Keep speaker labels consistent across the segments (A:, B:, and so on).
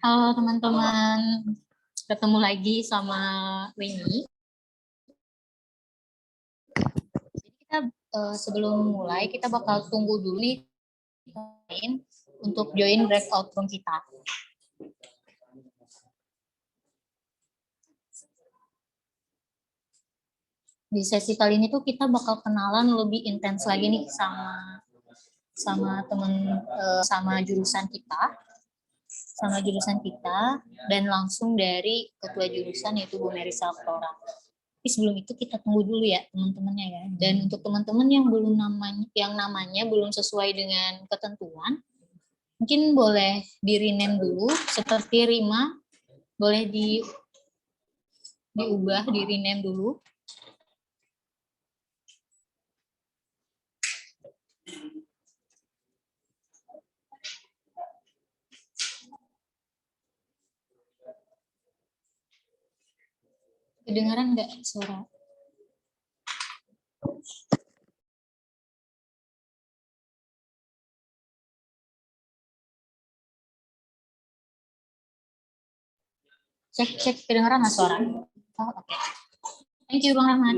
A: Halo teman-teman, ketemu lagi sama Weni. Jadi kita sebelum mulai kita bakal tunggu dulu nih untuk join breakout room kita. Di sesi kali ini tuh kita bakal kenalan lebih intens lagi nih sama jurusan kita dan langsung dari ketua jurusan yaitu Bu Mary Saltora. Tapi sebelum itu kita tunggu dulu ya teman-temannya ya. Dan untuk teman-teman yang namanya belum sesuai dengan ketentuan, mungkin boleh di rename dulu seperti Rima, boleh diubah, di rename dulu. Kedengaran nggak suara? Cek kedengaran nggak suara? Oh, oke. Okay. Thank you Bang Rahmat.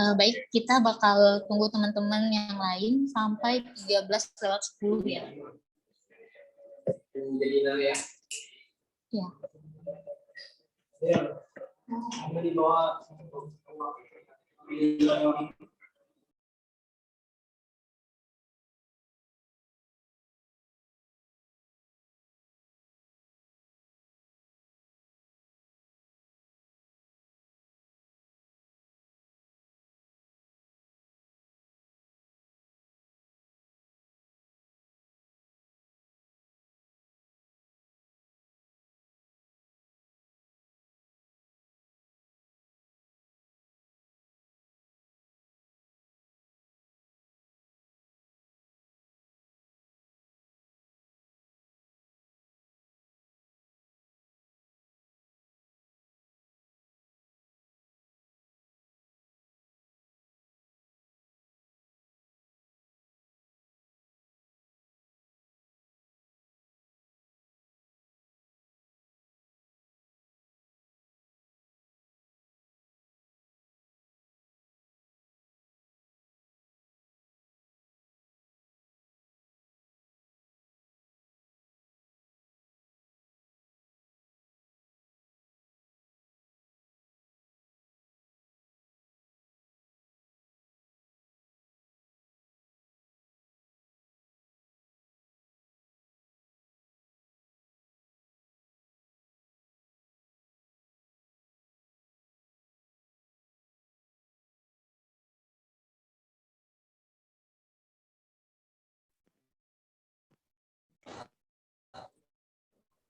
A: Baik, kita bakal tunggu teman-teman yang lain sampai 13:10 ya. Jadi ya. Ya. Ya. Di bawah.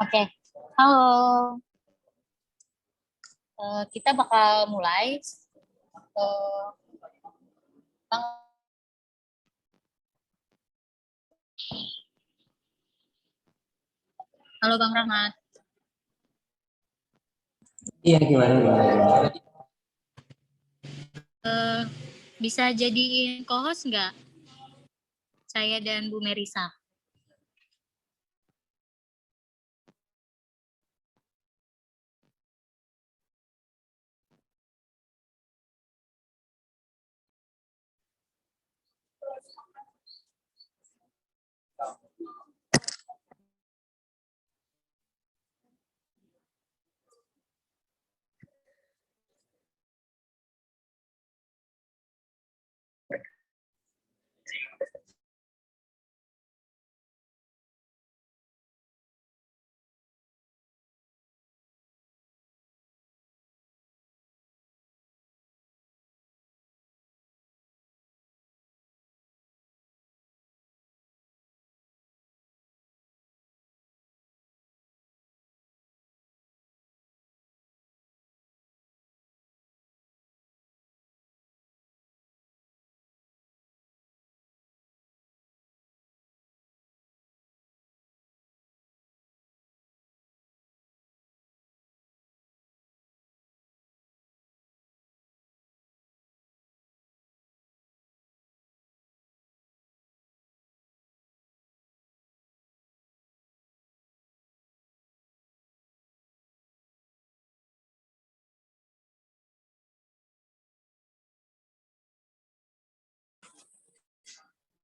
A: Oke, halo. Kita bakal mulai. Halo Bang Rahmat.
B: Iya, gimana?
A: Bisa jadiin co-host nggak? Saya dan Bu Merisa.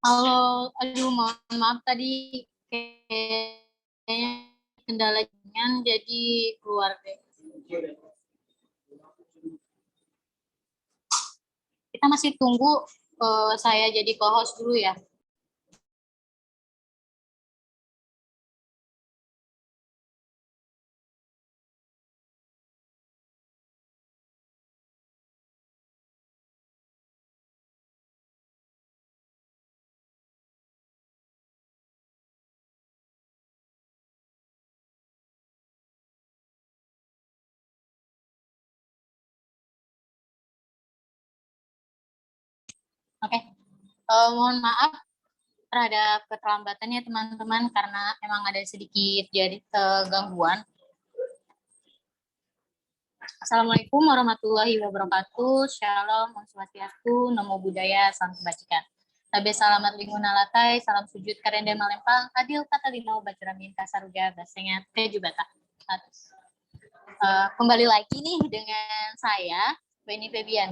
A: Halo, aduh mohon maaf tadi kayaknya kendala jaringan jadi keluar deh. Kita masih tunggu saya jadi co-host dulu ya. Oke, mohon maaf terhadap keterlambatannya teman-teman karena emang ada sedikit jadi gangguan. Assalamualaikum warahmatullahi wabarakatuh. Shalom, Om Swastiastu, Namo Buddhaya, Salam Kebajikan. Tabe salamat linguna latai, salam sujud karende malempang, adil kata limau bajramin kasaruga, basenya teju bata. Kembali lagi nih dengan saya, Beni Febian.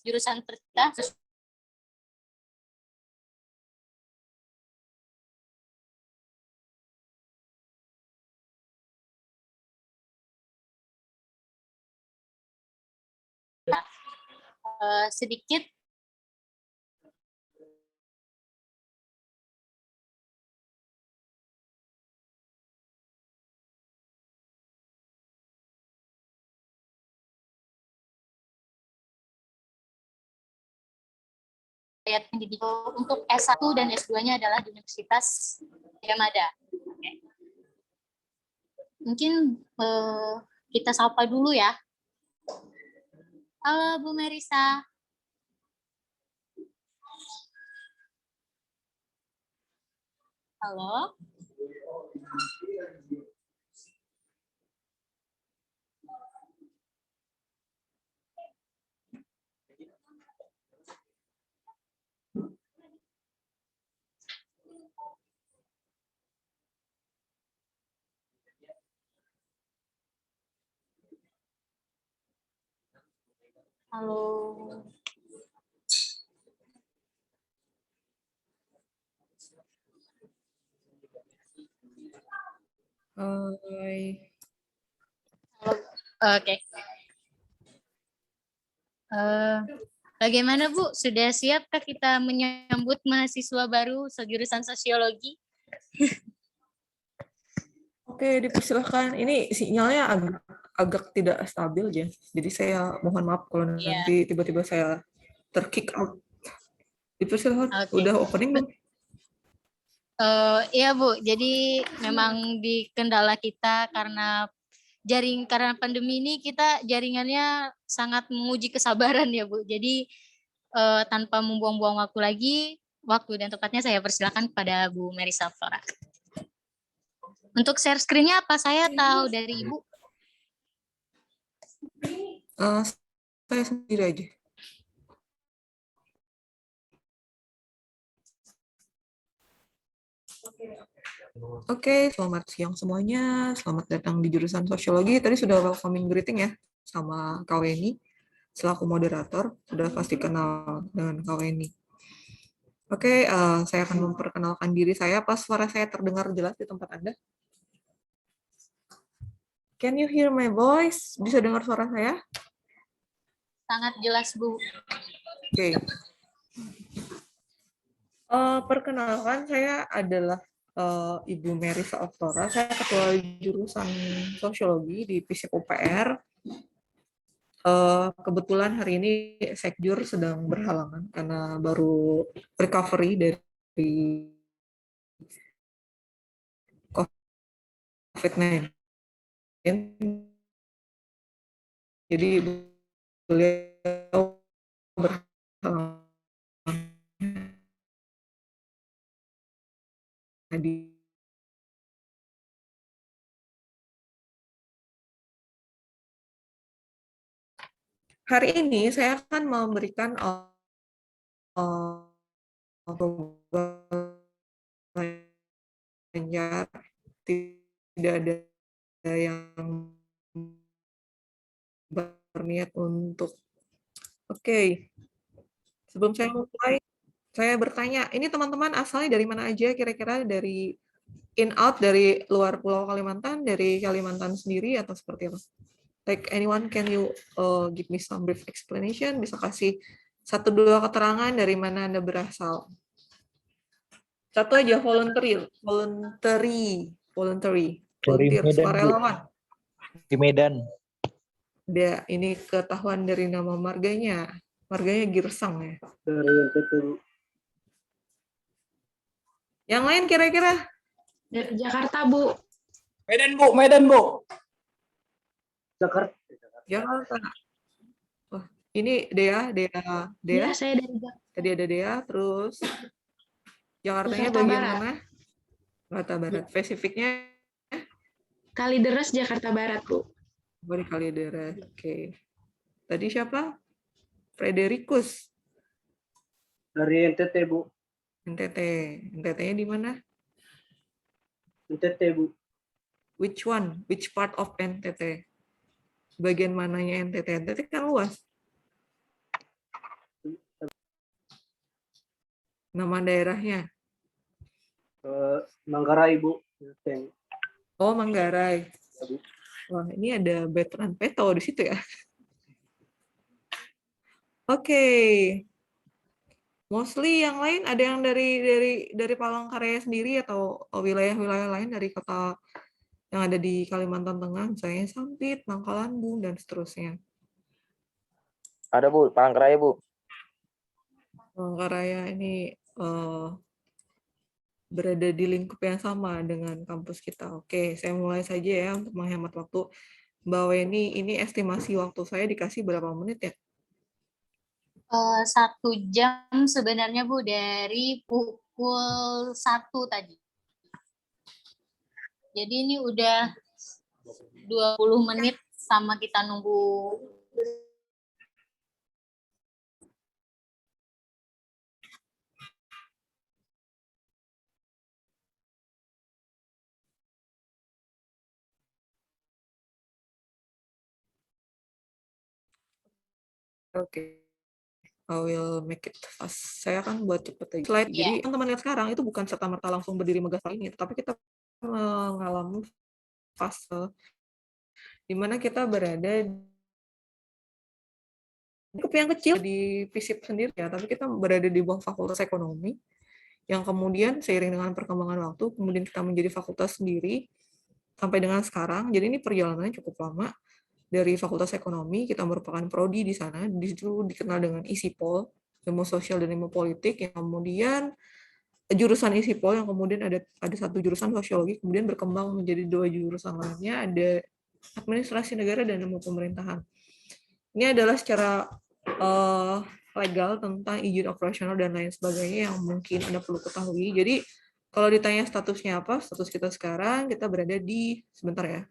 A: Jurusan kita sedikit ayat pendidikan untuk S1 dan S2-nya adalah di Universitas Yamada. Okay. Mungkin kita sapa dulu ya. Halo Bu Merisa. Halo. Halo.
B: Hai.
A: Halo. Oke. Bagaimana Bu? Sudah siapkah kita menyambut mahasiswa baru jurusan sosiologi?
B: Oke, dipersilahkan. Ini sinyalnya agak tidak stabil ya. Jadi saya mohon maaf kalau nanti tiba-tiba saya terkick out. Dipersilahkan.
A: Okay.
B: Udah opening belum?
A: Iya Bu, jadi memang di kendala kita karena karena pandemi ini kita jaringannya sangat menguji kesabaran ya Bu. Jadi tanpa membuang-buang waktu lagi, waktu dan tempatnya saya persilakan kepada Bu Merisa Flora. Untuk share screen-nya apa saya tahu dari Ibu?
B: Saya sendiri aja. Oke, selamat siang semuanya. Selamat datang di jurusan Sosiologi. Tadi sudah welcoming greeting ya sama Kak Weni selaku moderator. Sudah pasti kenal dengan Kak Weni. Oke, saya akan memperkenalkan diri saya. Apa suara saya terdengar jelas di tempat Anda? Can you hear my voice? Bisa dengar suara saya?
A: Sangat jelas Bu.
B: Oke. Perkenalkan, saya adalah Ibu Merisa Oktora. Saya ketua jurusan Sosiologi di FISIP UPR. Kebetulan hari ini Sekjur sedang berhalangan karena baru recovery dari COVID-19. Jadi beliau berhalangan di hari ini saya akan memberikan belajar, tidak ada yang berniat untuk sebelum saya mulai, saya bertanya, ini teman-teman asalnya dari mana aja kira-kira, dari in-out, dari luar Pulau Kalimantan, dari Kalimantan sendiri, atau seperti apa? Like anyone, can you give me some brief explanation? Bisa kasih 1-2 keterangan dari mana Anda berasal? Satu aja, volunteer,
C: Dari Medan, Bu.
B: sukarelawan.
C: Di Medan.
B: Dia ini ketahuan dari nama marganya Girsang ya.
D: Dari NTT.
B: Yang lain kira-kira?
E: Dari Jakarta, Bu.
D: Medan, Bu. Jakarta.
B: Wah, ini Dea.
E: Iya, saya dari Jakarta.
B: Tadi ada Dea, terus Jakartanya
E: Jakarta
B: bagian
E: Barat.
B: mana? Jakarta Barat. Spesifiknya?
E: Kalideres, Jakarta Barat, Bu.
B: Dari Kalideres. Oke. Tadi siapa? Fredericus.
D: Dari NTT, Bu.
B: NTT. NTT-nya di mana?
D: NTT, Bu.
B: Which one? Which part of NTT? Bagian mananya NTT? NTT kan luas. Nama daerahnya?
D: Manggarai, Bu.
B: Oh, Manggarai. Wah, ini ada veteran peto di situ ya. Oke. Mostly yang lain ada yang dari Palangkaraya sendiri atau wilayah-wilayah lain dari kota yang ada di Kalimantan Tengah, misalnya Sampit, Pangkalanbun, dan seterusnya.
C: Ada, Bu. Palangkaraya, Bu.
B: Palangkaraya ini berada di lingkup yang sama dengan kampus kita. Oke, saya mulai saja ya untuk menghemat waktu. Mbak Weni, ini estimasi waktu saya dikasih berapa menit ya?
A: 1 jam sebenarnya Bu, dari pukul 1 tadi. Jadi ini udah 20 menit sama kita nunggu.
B: Oke. I will make it fast. Saya akan buat cepet aja. Slide. Jadi teman-teman lihat sekarang itu bukan serta-merta langsung berdiri megah ini, tapi kita mengalami fase di mana kita berada di lingkup yang kecil di FISIP sendiri ya, tapi kita berada di bawah Fakultas Ekonomi yang kemudian seiring dengan perkembangan waktu kemudian kita menjadi fakultas sendiri sampai dengan sekarang. Jadi ini perjalanannya cukup lama. Dari Fakultas Ekonomi, kita merupakan prodi di sana, di situ dikenal dengan ISIPOL, Ilmu Sosial dan Ilmu Politik, yang kemudian jurusan ISIPOL, yang kemudian ada satu jurusan Sosiologi, kemudian berkembang menjadi 2 jurusan lainnya, ada administrasi negara dan ilmu pemerintahan. Ini adalah secara legal tentang izin operasional dan lain sebagainya yang mungkin Anda perlu ketahui. Jadi kalau ditanya statusnya apa, status kita sekarang, kita berada di, sebentar ya.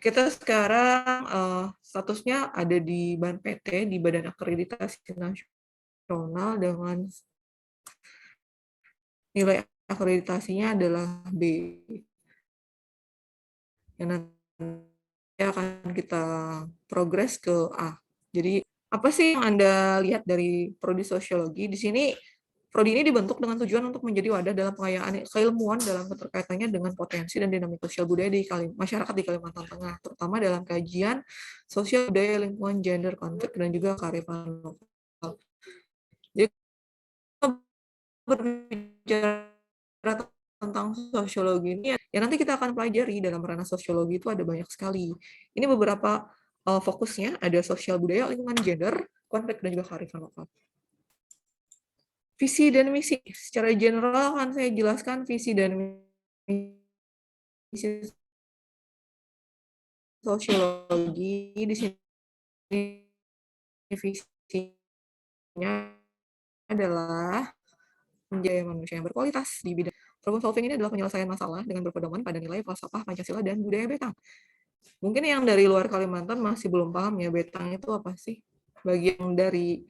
B: Kita sekarang statusnya ada di BANPT, di Badan Akreditasi Nasional dengan nilai akreditasinya adalah B. Yang nanti akan kita progres ke A. Jadi apa sih yang Anda lihat dari prodi sosiologi? Di sini prodi ini dibentuk dengan tujuan untuk menjadi wadah dalam pengayaan keilmuan dalam keterkaitannya dengan potensi dan dinamika sosial budaya di masyarakat di Kalimantan Tengah, terutama dalam kajian sosial budaya, lingkungan, gender, konflik, dan juga kearifan lokal. Jadi berbicara tentang sosiologi ini, ya nanti kita akan pelajari dalam ranah sosiologi itu ada banyak sekali. Ini beberapa fokusnya, ada sosial budaya, lingkungan, gender, konflik, dan juga kearifan lokal. Visi dan misi. Secara general akan saya jelaskan visi dan misi sosiologi. Di sini visinya adalah menjadi manusia yang berkualitas di bidang problem solving. Ini adalah penyelesaian masalah dengan berpedoman pada nilai falsafah Pancasila dan budaya Betang. Mungkin yang dari luar Kalimantan masih belum paham ya Betang itu apa sih. Bagi yang dari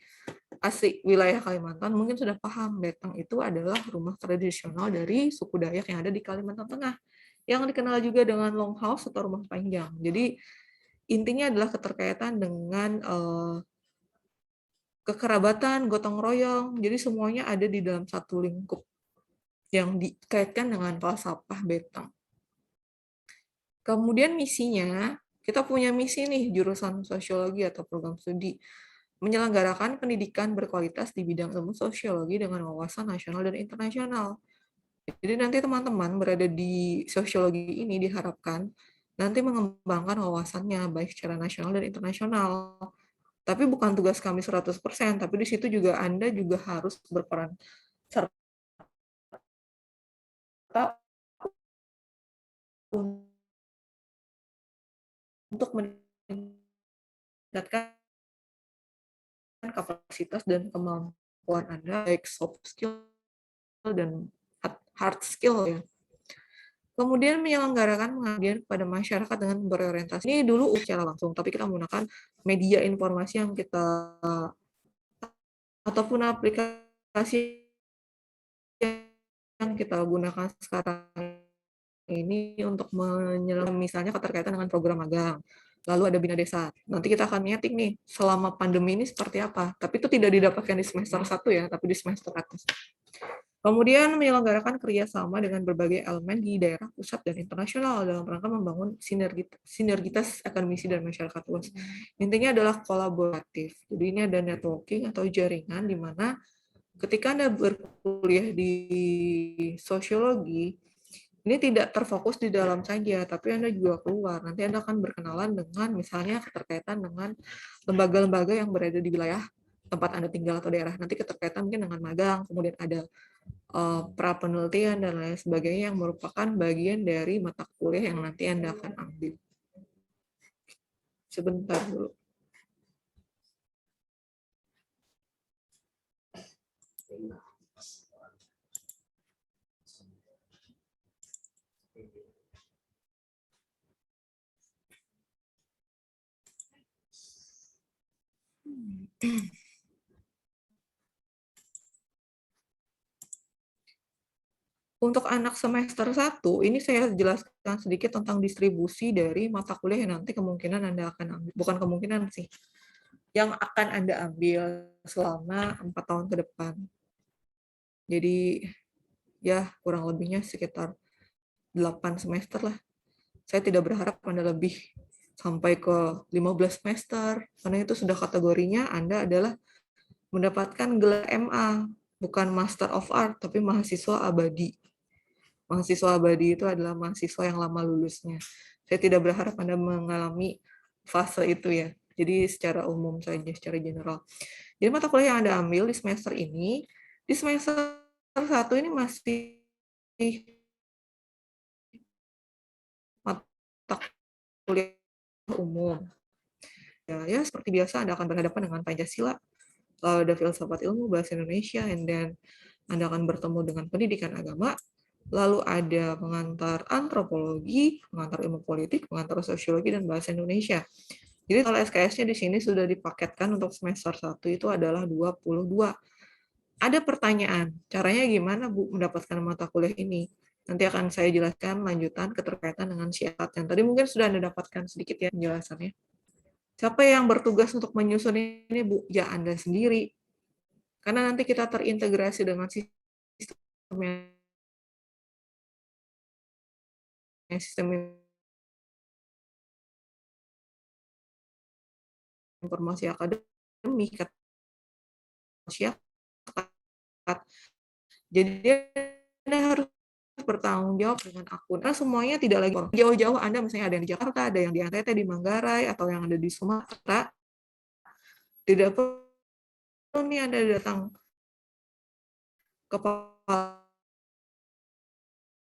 B: asli wilayah Kalimantan mungkin sudah paham, Betang itu adalah rumah tradisional dari suku Dayak yang ada di Kalimantan Tengah, yang dikenal juga dengan longhouse atau rumah panjang. Jadi intinya adalah keterkaitan dengan kekerabatan, gotong royong, jadi semuanya ada di dalam satu lingkup yang dikaitkan dengan falsafah Betang. Kemudian misinya, kita punya misi nih jurusan sosiologi atau program studi, menyelenggarakan pendidikan berkualitas di bidang ilmu sosiologi dengan wawasan nasional dan internasional. Jadi nanti teman-teman berada di sosiologi ini diharapkan nanti mengembangkan wawasannya baik secara nasional dan internasional. Tapi bukan tugas kami 100%, tapi di situ juga Anda juga harus berperan serta untuk meningkatkan kapasitas dan kemampuan Anda, baik soft skill dan hard skill ya. Kemudian menyelenggarakan pengabdian kepada masyarakat dengan berorientasi. Ini dulu secara langsung, tapi kita menggunakan media informasi yang kita ataupun aplikasi yang kita gunakan sekarang ini untuk menyelenggarakan misalnya keterkaitan dengan program magang. Lalu ada Bina Desa. Nanti kita akan meeting nih, selama pandemi ini seperti apa. Tapi itu tidak didapatkan di semester 1 ya, tapi di semester atas. Kemudian menyelenggarakan kerjasama dengan berbagai elemen di daerah, pusat, dan internasional dalam rangka membangun sinergitas akademisi dan masyarakat luas. Intinya adalah kolaboratif. Jadi ini ada networking atau jaringan di mana ketika Anda berkuliah di sosiologi, ini tidak terfokus di dalam saja, tapi Anda juga keluar. Nanti Anda akan berkenalan dengan misalnya keterkaitan dengan lembaga-lembaga yang berada di wilayah tempat Anda tinggal atau daerah. Nanti keterkaitan mungkin dengan magang, kemudian ada pra-penelitian dan lain sebagainya yang merupakan bagian dari mata kuliah yang nanti Anda akan ambil. Sebentar dulu. Untuk anak semester 1, ini saya jelaskan sedikit tentang distribusi dari mata kuliah yang nanti kemungkinan Anda akan ambil. Bukan kemungkinan sih, yang akan Anda ambil selama 4 tahun ke depan. Jadi, ya kurang lebihnya sekitar 8 semester lah. Saya tidak berharap Anda lebih sampai ke 15 semester, karena itu sudah kategorinya Anda adalah mendapatkan gelar MA, bukan Master of Art, tapi mahasiswa abadi. Mahasiswa abadi itu adalah mahasiswa yang lama lulusnya. Saya tidak berharap Anda mengalami fase itu ya. Jadi secara umum saja, secara general. Jadi mata kuliah yang Anda ambil di semester ini, di semester 1 ini masih mata kuliah umum. Ya, seperti biasa Anda akan berhadapan dengan Pancasila, lalu ada filsafat ilmu, bahasa Indonesia, and then Anda akan bertemu dengan pendidikan agama, lalu ada pengantar antropologi, pengantar ilmu politik, pengantar sosiologi, dan bahasa Indonesia. Jadi kalau SKS-nya di sini sudah dipaketkan untuk semester 1 itu adalah 22. Ada pertanyaan, caranya gimana Bu mendapatkan mata kuliah ini? Nanti akan saya jelaskan lanjutan keterkaitan dengan syarat yang tadi mungkin sudah Anda dapatkan sedikit ya penjelasannya. Siapa yang bertugas untuk menyusun ini Bu? Ya Anda sendiri. Karena nanti kita terintegrasi dengan sistem informasi akademik, masyarakat. Jadi Anda harus bertanggung jawab dengan akun. Karena semuanya tidak lagi jauh-jauh Anda misalnya ada yang di Jakarta, ada yang di NTT, di Manggarai, atau yang ada di Sumatera. Tidak perlu nih Anda datang ke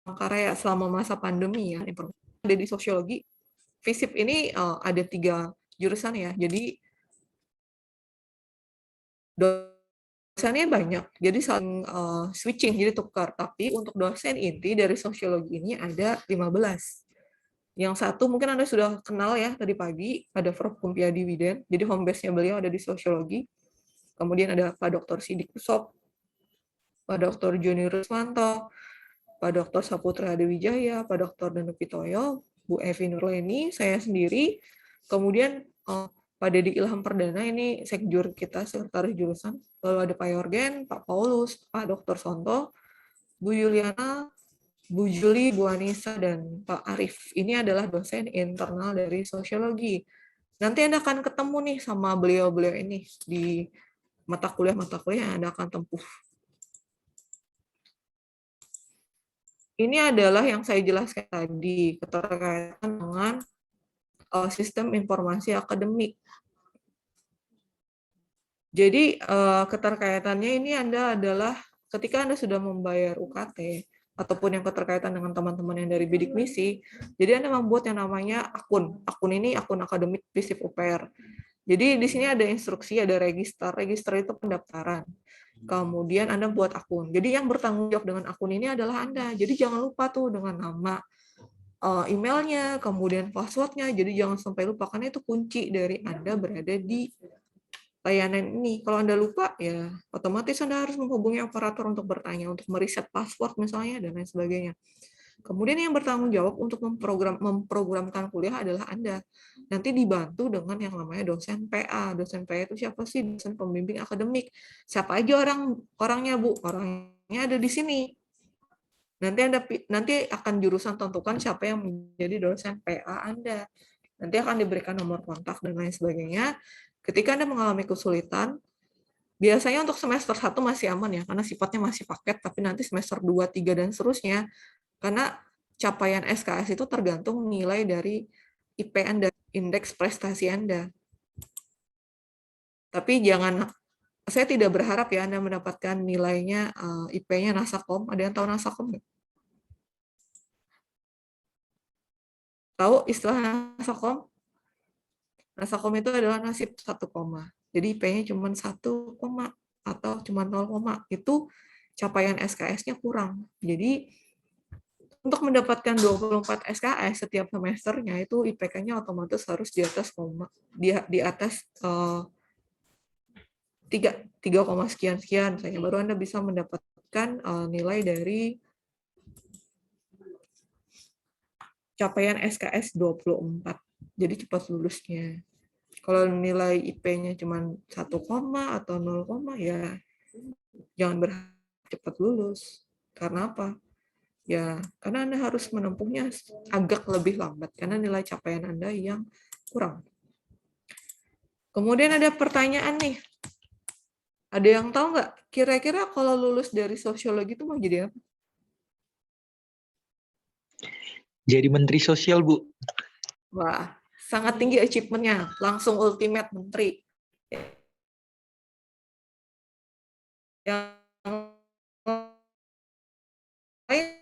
B: Palangkaraya selama masa pandemi ya. Ada di sosiologi, FISIP ini ada 3 jurusan ya. Jadi dosennya banyak, jadi saling switching, jadi tukar. Tapi untuk dosen inti dari sosiologi ini ada 15. Yang satu mungkin Anda sudah kenal ya tadi pagi, ada Prof. Kumpiadi Widen, jadi home base-nya beliau ada di sosiologi. Kemudian ada Pak Dr. Sidik Usop, Pak Dr. Joni Rusmanto, Pak Dr. Saputra Adewijaya, Pak Dr. Danu Pitoyo, Bu Evi Nurleni, saya sendiri, kemudian Pak Dedi Ilham Perdana, ini sekjur kita, sekretaris jurusan, lalu ada Pak Yorgen, Pak Paulus, Pak Dr. Sonto, Bu Yuliana, Bu Juli, Bu Anissa, dan Pak Arif. Ini adalah dosen internal dari sosiologi. Nanti Anda akan ketemu nih sama beliau-beliau ini di mata kuliah yang Anda akan tempuh. Ini adalah yang saya jelaskan tadi, keterkaitan dengan sistem informasi akademik. Jadi keterkaitannya ini Anda adalah ketika Anda sudah membayar UKT ataupun yang keterkaitan dengan teman-teman yang dari bidik misi, jadi Anda membuat yang namanya akun. Akun ini akun akademik FISIP UPR. Jadi di sini ada instruksi, ada register. Register itu pendaftaran. Kemudian Anda buat akun. Jadi yang bertanggung jawab dengan akun ini adalah Anda. Jadi jangan lupa tuh dengan nama, emailnya, kemudian passwordnya. Jadi jangan sampai lupa, karena itu kunci dari Anda berada di layanan ini. Kalau Anda lupa, ya otomatis Anda harus menghubungi operator untuk bertanya, untuk meriset password misalnya, dan lain sebagainya. Kemudian yang bertanggung jawab untuk memprogramkan kuliah adalah Anda. Nanti dibantu dengan yang namanya dosen PA. Dosen PA itu siapa sih? Dosen pembimbing akademik. Siapa aja orangnya, Bu? Orangnya ada di sini. Nanti akan jurusan tentukan siapa yang menjadi dosen PA Anda. Nanti akan diberikan nomor kontak dan lain sebagainya. Ketika Anda mengalami kesulitan, biasanya untuk semester 1 masih aman ya, karena sifatnya masih paket, tapi nanti semester 2, 3, dan seterusnya, karena capaian SKS itu tergantung nilai dari IP Anda, indeks prestasi Anda. Tapi saya tidak berharap ya Anda mendapatkan nilainya IP-nya Nasakom. Ada yang tahu Nasakom nggak? Tahu istilah Nasakom? Nasakom itu adalah nasib 1 koma. Jadi IP-nya cuma 1 koma atau cuma 0 koma. Itu capaian SKS-nya kurang. Jadi untuk mendapatkan 24 SKS setiap semesternya itu IPK-nya otomatis harus di atas di atas 3 sekian misalnya, baru Anda bisa mendapatkan nilai dari capaian SKS 24. Jadi cepat lulusnya. Kalau nilai IP-nya cuma 1 koma atau 0 koma, ya jangan berharap cepat lulus. Karena apa? Ya, karena Anda harus menempuhnya agak lebih lambat, karena nilai capaian Anda yang kurang. Kemudian ada pertanyaan nih. Ada yang tahu nggak, kira-kira kalau lulus dari sosiologi itu mau jadi apa?
C: Jadi menteri sosial, Bu.
B: Wah, sangat tinggi achievement-nya. Langsung ultimate menteri. Yang lain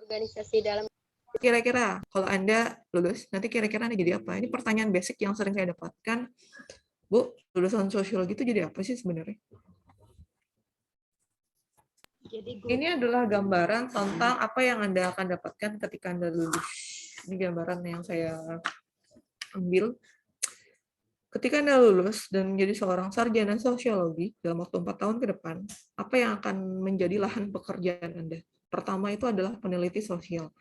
F: organisasi dalam.
B: Kira-kira kalau Anda lulus, nanti kira-kira Anda jadi apa? Ini pertanyaan basic yang sering saya dapatkan. Bu, lulusan sosiologi itu jadi apa sih sebenarnya? Ini adalah gambaran tentang apa yang Anda akan dapatkan ketika Anda lulus. Ini gambaran yang saya ambil. Ketika Anda lulus dan menjadi seorang sarjana sosiologi dalam waktu 4 tahun ke depan, apa yang akan menjadi lahan pekerjaan Anda? Pertama itu adalah peneliti sosial.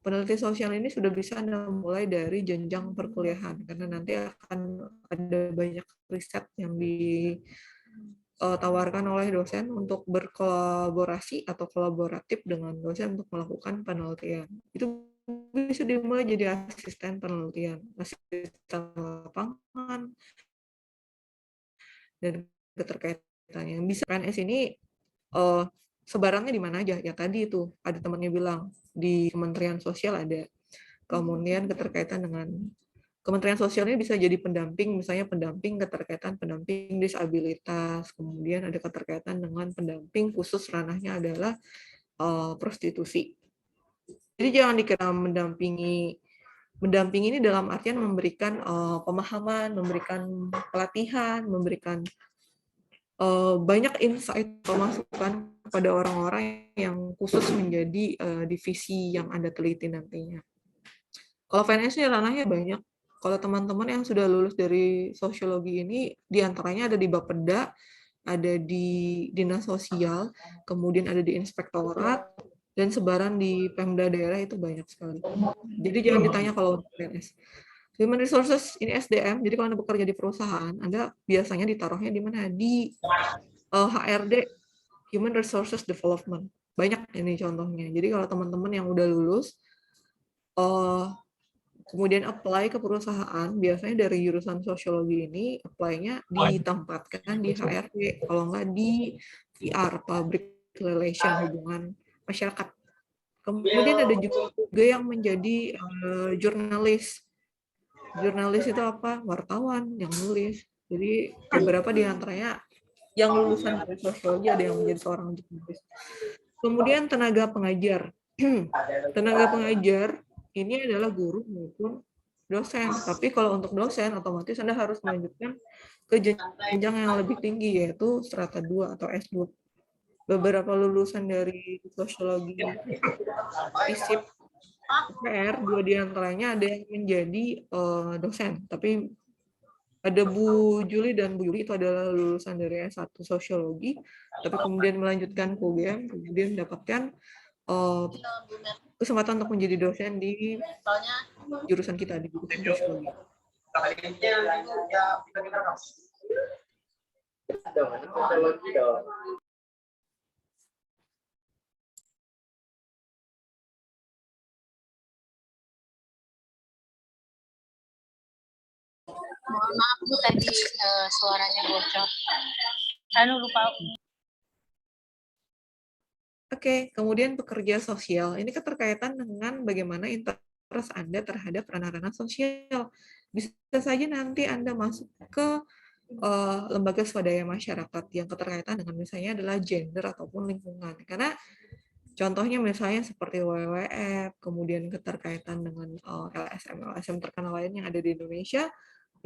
B: Peneliti sosial ini sudah bisa Anda mulai dari jenjang perkuliahan, karena nanti akan ada banyak riset yang ditawarkan oleh dosen untuk berkolaborasi atau kolaboratif dengan dosen untuk melakukan penelitian. Itu bisa dimulai jadi asisten penelitian, asisten lapangan, dan keterkaitan yang bisa. PNS ini sebarannya di mana aja? Ya tadi itu ada temannya bilang di Kementerian Sosial ada. Kemudian keterkaitan dengan Kementerian Sosial ini bisa jadi pendamping, misalnya pendamping keterkaitan pendamping disabilitas, kemudian ada keterkaitan dengan pendamping khusus ranahnya adalah prostitusi. Jadi jangan dikira mendampingi ini dalam artian memberikan pemahaman, memberikan pelatihan, memberikan banyak insight atau masukan kepada orang-orang yang khusus menjadi divisi yang Anda teliti nantinya. Kalau PNS ini ranahnya banyak. Kalau teman-teman yang sudah lulus dari sosiologi ini, diantaranya ada di Bapeda, ada di Dinas Sosial, kemudian ada di Inspektorat, dan sebaran di Pemda daerah itu banyak sekali. Jadi jangan ditanya kalau untuk PNS. Human Resources ini SDM, jadi kalau Anda bekerja di perusahaan, Anda biasanya ditaruhnya di mana? Di HRD, Human Resources Development. Banyak ini contohnya. Jadi kalau teman-teman yang udah lulus, kemudian apply ke perusahaan, biasanya dari jurusan sosiologi ini, apply-nya ditempatkan di HRD, kalau nggak di PR, Public Relation, hubungan masyarakat. Kemudian ada juga yang menjadi jurnalis. Jurnalis itu apa? Wartawan yang nulis. Jadi beberapa di antaranya yang lulusan dari sosiologi ada yang menjadi seorang jurnalis. Kemudian tenaga pengajar. Tenaga pengajar ini adalah guru maupun dosen. Tapi kalau untuk dosen, otomatis Anda harus melanjutkan ke jenjang yang lebih tinggi, yaitu strata 2 atau S2. Beberapa lulusan dari sosiologi FISIP PR, 2 diantaranya ada yang menjadi dosen, tapi ada Bu Juli dan Bu Yuli itu adalah lulusan dari S1 Sosiologi, tapi kemudian melanjutkan ke UGM, kemudian mendapatkan kesempatan untuk menjadi dosen di jurusan kita, di jurusan Sosiologi.
A: Mohon maaf Bu, tadi suaranya bocor. Saya lupa.
B: Oke, kemudian pekerja sosial. Ini keterkaitan dengan bagaimana interest Anda terhadap ranah-ranah sosial. Bisa saja nanti Anda masuk ke lembaga swadaya masyarakat yang keterkaitan dengan misalnya adalah gender ataupun lingkungan. Karena contohnya misalnya seperti WWF, kemudian keterkaitan dengan LSM terkenal lain yang ada di Indonesia.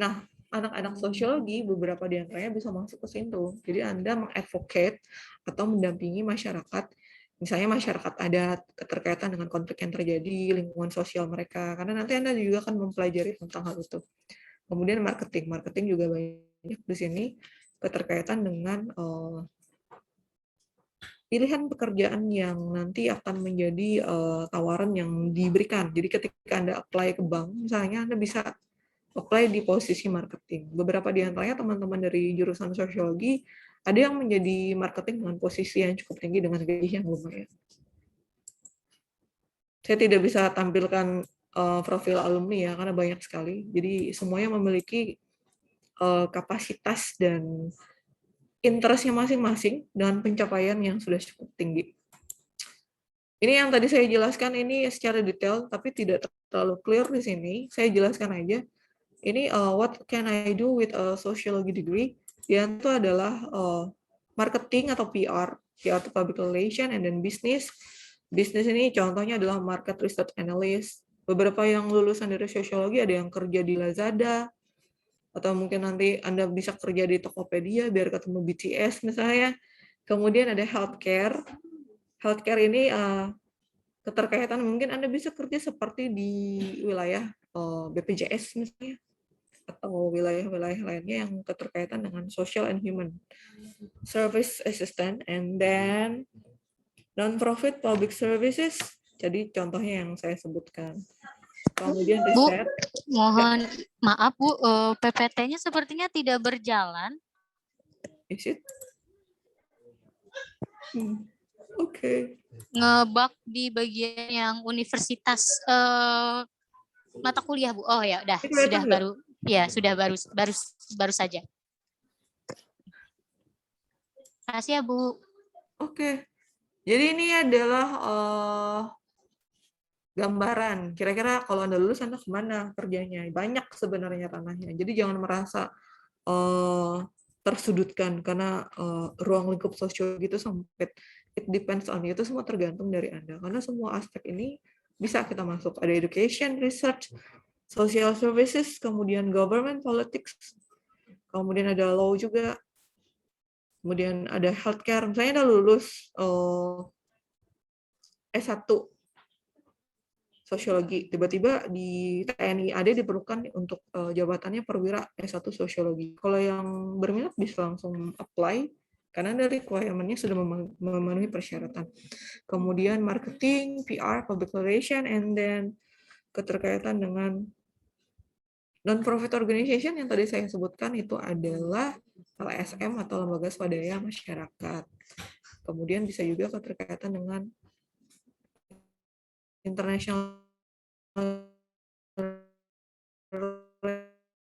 B: Nah, anak-anak sosiologi, beberapa di antaranya bisa masuk ke situ. Jadi Anda mengadvocate atau mendampingi masyarakat, misalnya masyarakat adat, keterkaitan dengan konflik yang terjadi, lingkungan sosial mereka, karena nanti Anda juga akan mempelajari tentang hal itu. Kemudian marketing juga banyak di sini, keterkaitan dengan pilihan pekerjaan yang nanti akan menjadi tawaran yang diberikan. Jadi ketika Anda apply ke bank, misalnya Anda bisa apply di posisi marketing. Beberapa di antaranya teman-teman dari jurusan sosiologi ada yang menjadi marketing dengan posisi yang cukup tinggi dengan gaji yang lumayan. Saya tidak bisa tampilkan profil alumni ya, karena banyak sekali. Jadi semuanya memiliki kapasitas dan interest-nya masing-masing dengan pencapaian yang sudah cukup tinggi. Ini yang tadi saya jelaskan ini secara detail, tapi tidak terlalu clear di sini. Saya jelaskan aja. Ini what can I do with a sociology degree? Yang itu adalah marketing atau PR, atau public relation, and then business, Bisnis ini contohnya adalah market research analyst. Beberapa yang lulusan dari sosiologi ada yang kerja di Lazada, atau mungkin nanti Anda bisa kerja di Tokopedia biar ketemu BTS misalnya. Kemudian ada healthcare. Healthcare ini keterkaitan mungkin Anda bisa kerja seperti di wilayah BPJS misalnya, atau wilayah-wilayah lainnya yang keterkaitan dengan social and human service assistant, and then non-profit public services. Jadi contohnya yang saya sebutkan. Kemudian
A: Bu,
B: riset.
A: mohon maaf Bu, PPT-nya sepertinya tidak berjalan.
B: Is it? Oke.
A: Ngebug di bagian yang universitas mata kuliah Bu. Oh ya, udah
B: Ini kelihatan
A: sudah
B: nggak?
A: baru. Ya, sudah baru saja. Makasih ya Bu.
B: Oke. Jadi ini adalah gambaran. Kira-kira kalau Anda lulus, Anda kemana kerjanya? Banyak sebenarnya tanahnya. Jadi jangan merasa tersudutkan karena ruang lingkup sosiologi itu sempit. It depends on you. Itu semua tergantung dari Anda. Karena semua aspek ini bisa kita masuk. Ada education, research, social services, kemudian government, politics, kemudian ada law juga, kemudian ada healthcare. Misalnya Anda lulus S1 sosiologi, tiba-tiba di TNI AD diperlukan untuk jabatannya perwira S1 sosiologi. Kalau yang berminat bisa langsung apply, karena dari requirement-nya sudah memenuhi persyaratan. Kemudian marketing, PR, public relation, and then keterkaitan dengan non-profit organization yang tadi saya sebutkan itu adalah LSM atau lembaga swadaya masyarakat. Kemudian bisa juga keterkaitan dengan international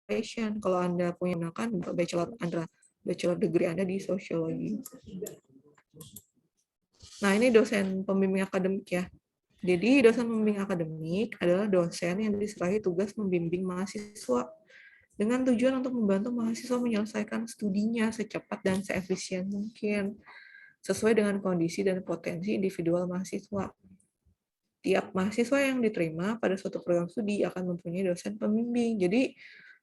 B: relation kalau Anda punya menggunakan bachelor degree Anda di sosiologi. Nah, ini dosen pembimbing akademik ya. Jadi dosen pembimbing akademik adalah dosen yang diserahi tugas membimbing mahasiswa dengan tujuan untuk membantu mahasiswa menyelesaikan studinya secepat dan seefisien mungkin sesuai dengan kondisi dan potensi individual mahasiswa. Tiap mahasiswa yang diterima pada suatu program studi akan mempunyai dosen pembimbing. Jadi,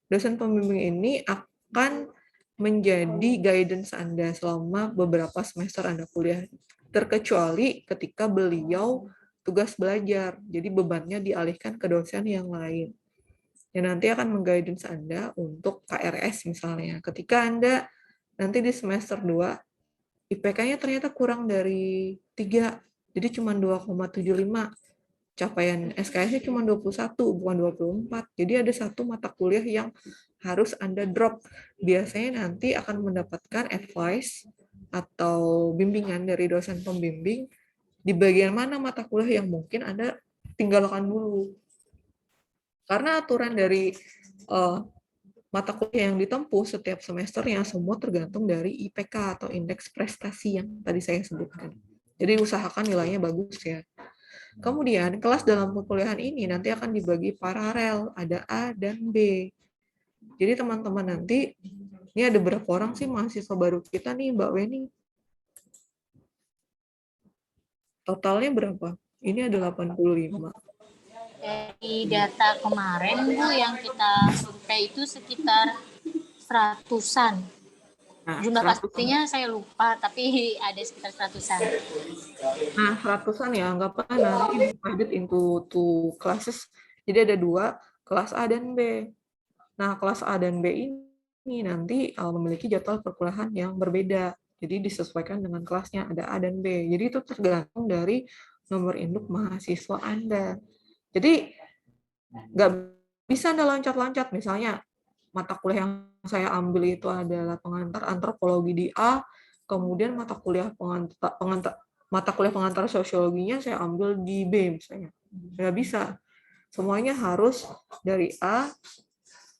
B: dosen pembimbing ini akan menjadi guidance Anda selama beberapa semester Anda kuliah, terkecuali ketika beliau tugas belajar. Jadi, bebannya dialihkan ke dosen yang lain. Yang nanti akan mengguidance Anda untuk KRS misalnya. Ketika Anda nanti di semester 2, IPK-nya ternyata kurang dari 3, jadi cuma 2,75. Capaian SKS-nya cuma 21, bukan 24. Jadi ada satu mata kuliah yang harus Anda drop. Biasanya nanti akan mendapatkan advice atau bimbingan dari dosen pembimbing di bagian mana mata kuliah yang mungkin Anda tinggalkan dulu. Karena aturan dari mata kuliah yang ditempuh setiap semesternya semua tergantung dari IPK atau indeks prestasi yang tadi saya sebutkan. Jadi usahakan nilainya bagus ya. Kemudian, kelas dalam perkuliahan ini nanti akan dibagi paralel, ada A dan B. Jadi teman-teman nanti, ini ada berapa orang sih mahasiswa baru kita nih, Mbak Weni? Totalnya berapa? Ini ada 85.
A: Dari data kemarin Bu yang kita survei itu sekitar 100-an.
B: Nah,
A: Jumlah pastinya saya lupa, tapi ada sekitar 100-an.
B: Nah, 100-an ya, anggaplah nanti divided into 2 classes. Jadi ada 2, kelas A dan B. Nah, kelas A dan B ini nanti memiliki jadwal perkuliahan yang berbeda. Jadi disesuaikan dengan kelasnya, ada A dan B. Jadi itu tergantung dari nomor induk mahasiswa Anda. Jadi nggak bisa Anda loncat-loncat. Misalnya, mata kuliah yang saya ambil itu adalah pengantar antropologi di A, kemudian mata kuliah pengantar sosiologinya saya ambil di B misalnya. Nggak bisa. Semuanya harus dari A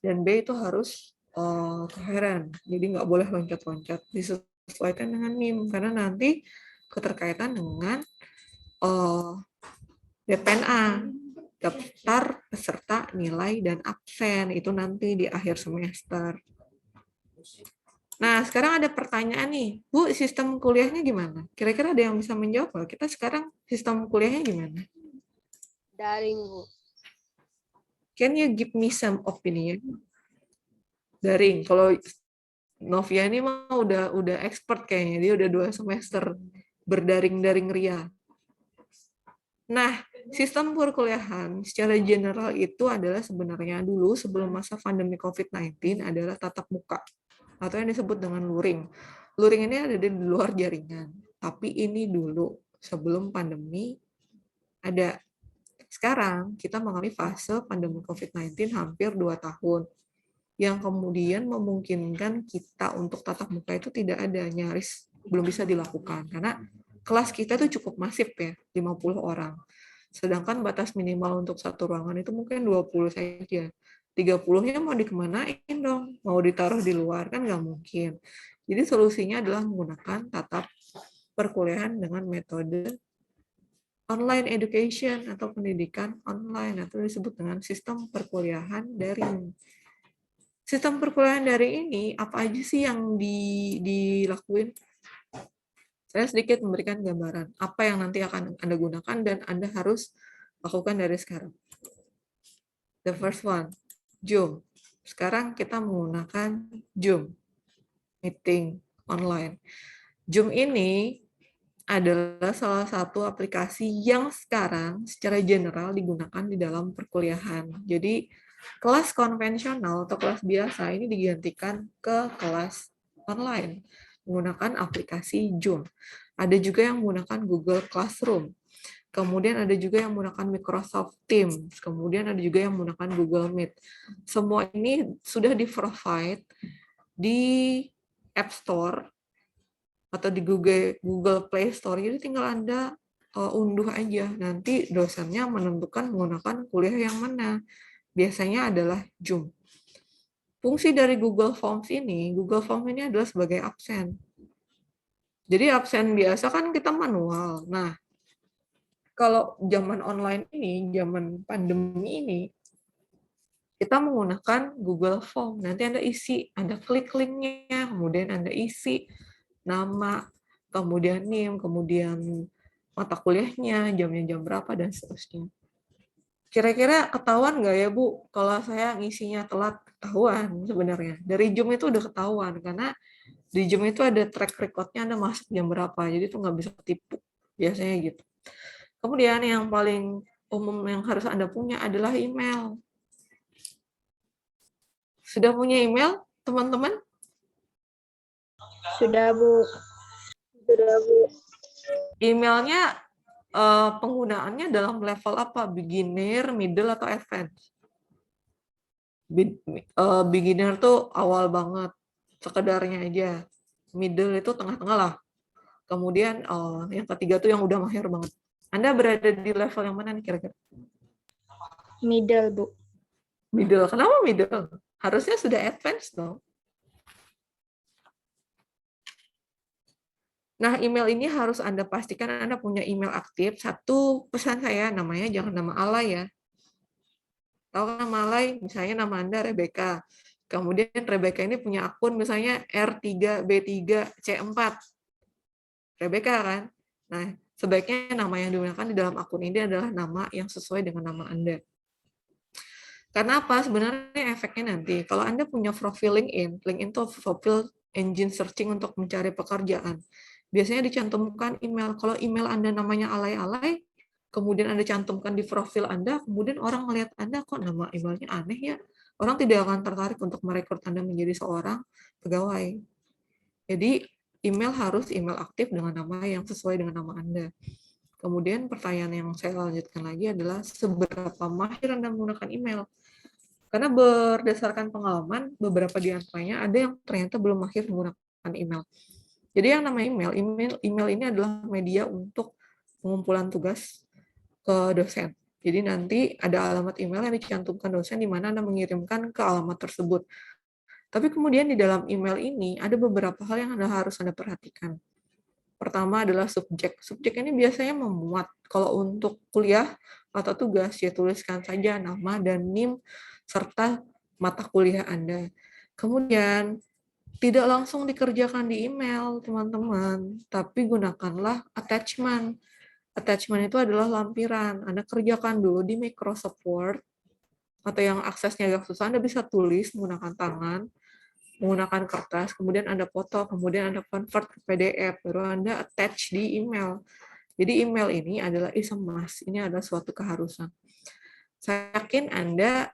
B: dan B itu harus koheren. Jadi nggak boleh loncat-loncat. Disesuaikan dengan NIM, karena nanti keterkaitan dengan DPNA, daftar peserta nilai dan absen, itu nanti di akhir semester. Nah, sekarang ada pertanyaan nih. Bu, sistem kuliahnya gimana? Kira-kira ada yang bisa menjawab nggak? Kita sekarang sistem kuliahnya gimana?
F: Daring, Bu.
B: Can you give me some opinion? Daring. Kalau Novia ini mah udah expert kayaknya. Dia udah 2 semester berdaring-daring ria. Nah, sistem perkuliahan secara general itu adalah sebenarnya dulu sebelum masa pandemi COVID-19 adalah tatap muka atau yang disebut dengan luring. Luring ini ada di luar jaringan, tapi ini dulu sebelum pandemi ada. Sekarang kita mengalami fase pandemi COVID-19 hampir 2 tahun, yang kemudian memungkinkan kita untuk tatap muka itu tidak ada, nyaris belum bisa dilakukan, karena kelas kita tuh cukup masif ya, 50 orang. Sedangkan batas minimal untuk satu ruangan itu mungkin 20 saja. 30-nya mau dikemanain dong? Mau ditaruh di luar? Kan nggak mungkin. Jadi solusinya adalah menggunakan tatap perkuliahan dengan metode online education atau pendidikan online, atau disebut dengan sistem perkuliahan daring. Sistem perkuliahan daring ini apa aja sih yang dilakuin? Saya sedikit memberikan gambaran apa yang nanti akan Anda gunakan dan Anda harus lakukan dari sekarang. The first one, Zoom. Sekarang kita menggunakan Zoom, meeting online. Zoom ini adalah salah satu aplikasi yang sekarang secara general digunakan di dalam perkuliahan. Jadi kelas konvensional atau kelas biasa ini digantikan ke kelas online menggunakan aplikasi Zoom. Ada juga yang menggunakan Google Classroom. Kemudian ada juga yang menggunakan Microsoft Teams. Kemudian ada juga yang menggunakan Google Meet. Semua ini sudah di-provide di App Store atau di Google Play Store. Jadi tinggal Anda unduh aja. Nanti dosennya menentukan menggunakan kuliah yang mana. Biasanya adalah Zoom. Fungsi dari Google Forms ini adalah sebagai absen. Jadi absen biasa kan kita manual. Nah, kalau zaman online ini, zaman pandemi ini, kita menggunakan Google Form. Nanti Anda isi, Anda klik linknya, kemudian Anda isi nama, kemudian NIM, kemudian mata kuliahnya, jamnya jam berapa, dan seterusnya. Kira-kira ketahuan nggak ya, Bu? Kalau saya ngisinya telat, ketahuan sebenarnya. Dari Zoom itu udah ketahuan, karena di Zoom itu ada track record-nya Anda masuk jam berapa, jadi itu nggak bisa ketipu. Biasanya gitu. Kemudian yang paling umum yang harus Anda punya adalah email. Sudah punya email, teman-teman?
F: Sudah, Bu. Sudah, Bu.
B: Emailnya penggunaannya dalam level apa? Beginner, middle, atau advance? Beginner tuh awal banget, sekedarnya aja. Middle itu tengah-tengah lah. Kemudian yang ketiga tuh yang udah mahir banget. Anda berada di level yang mana nih kira-kira?
F: Middle, Bu.
B: Middle. Kenapa middle? Harusnya sudah advance dong. Nah, email ini harus Anda pastikan Anda punya email aktif. Satu pesan saya, namanya jangan nama alay ya. Tahu kan nama alay? Misalnya nama Anda Rebecca. Kemudian Rebecca ini punya akun misalnya R3B3C4. Rebecca kan? Nah, sebaiknya nama yang digunakan di dalam akun ini adalah nama yang sesuai dengan nama Anda. Karena apa? Sebenarnya efeknya nanti, kalau Anda punya profil LinkedIn itu profil engine searching untuk mencari pekerjaan. Biasanya dicantumkan email. Kalau email Anda namanya alay-alay, kemudian Anda cantumkan di profil Anda, kemudian orang melihat Anda, kok nama emailnya aneh ya? Orang tidak akan tertarik untuk merekrut Anda menjadi seorang pegawai. Jadi, email harus email aktif dengan nama yang sesuai dengan nama Anda. Kemudian pertanyaan yang saya lanjutkan lagi adalah seberapa mahir Anda menggunakan email? Karena berdasarkan pengalaman, beberapa di antaranya ada yang ternyata belum mahir menggunakan email. Jadi yang namanya email ini adalah media untuk pengumpulan tugas ke dosen. Jadi nanti ada alamat email yang dicantumkan dosen di mana Anda mengirimkan ke alamat tersebut. Tapi kemudian di dalam email ini ada beberapa hal yang harus Anda perhatikan. Pertama adalah subjek. Subjek ini biasanya memuat. Kalau untuk kuliah atau tugas, ya tuliskan saja nama dan NIM serta mata kuliah Anda. Kemudian tidak langsung dikerjakan di email, teman-teman, tapi gunakanlah attachment. Attachment itu adalah lampiran. Anda kerjakan dulu di Microsoft Word, atau yang aksesnya agak susah, Anda bisa tulis menggunakan tangan, menggunakan kertas, kemudian Anda foto, kemudian Anda convert ke PDF, baru Anda attach di email. Jadi email ini adalah must, ini adalah suatu keharusan. Saya yakin Anda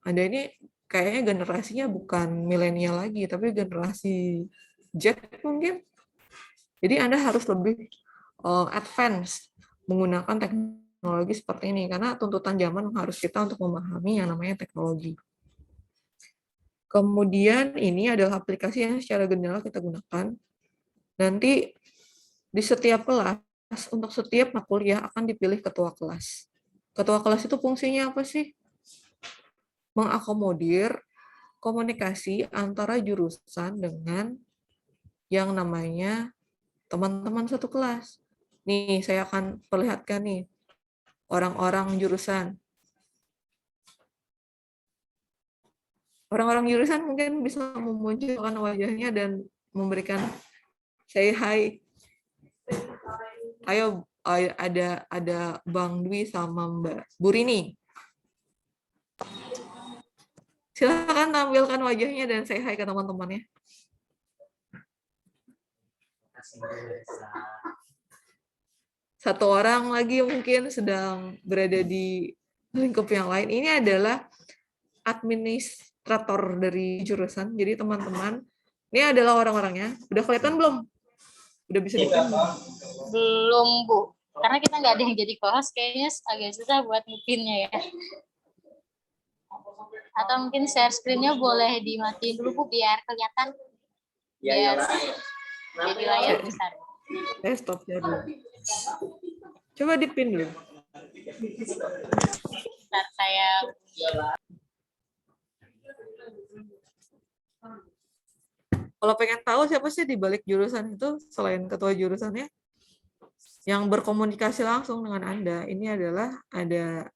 B: ini kayaknya generasinya bukan milenial lagi, tapi generasi Z mungkin. Jadi Anda harus lebih advance menggunakan teknologi seperti ini, karena tuntutan zaman harus kita untuk memahami yang namanya teknologi. Kemudian ini adalah aplikasi yang secara general kita gunakan. Nanti di setiap kelas, untuk setiap kuliah akan dipilih ketua kelas. Ketua kelas itu fungsinya apa sih? Mengakomodir komunikasi antara jurusan dengan yang namanya teman-teman satu kelas. Nih, saya akan perlihatkan nih orang-orang jurusan. Orang-orang jurusan mungkin bisa memunculkan wajahnya dan memberikan say hi. Ayo, ada Bang Dwi sama Mbak Burini. Silakan tampilkan wajahnya dan say hi ke teman-temannya. Satu orang lagi mungkin sedang berada di lingkup yang lain. Ini adalah administrator dari jurusan. Jadi teman-teman, ini adalah orang-orangnya. Udah kelihatan belum? Udah bisa dipin?
A: Belum, Bu. Karena kita nggak ada yang jadi co-host, kayaknya agak susah buat ngepinnya ya. Atau mungkin share screen-nya boleh dimatiin dulu, Bu, biar kelihatan. Biar jadi layar besar.
B: Saya stop ya dulu. Coba dipin dulu.
A: Ntar saya...
B: Kalau pengen tahu siapa sih di balik jurusan itu, selain ketua jurusannya, yang berkomunikasi langsung dengan Anda, ini adalah ada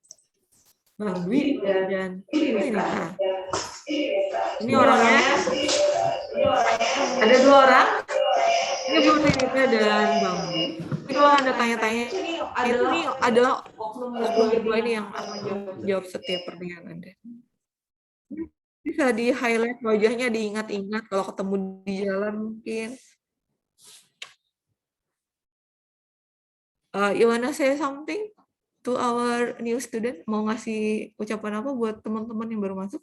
B: Bang Dwi dan ini. Nah, ini orangnya. Ada dua orang. Ini Bu Nita dan Bang Dwi. Ini kalau Anda tanya-tanya, ini adalah oknum berdua ini yang akan jawab setiap pertanyaan Anda. Bisa di-highlight wajahnya, diingat-ingat kalau ketemu di jalan mungkin. You wanna say something to our new student? Mau ngasih ucapan apa buat teman-teman yang baru masuk?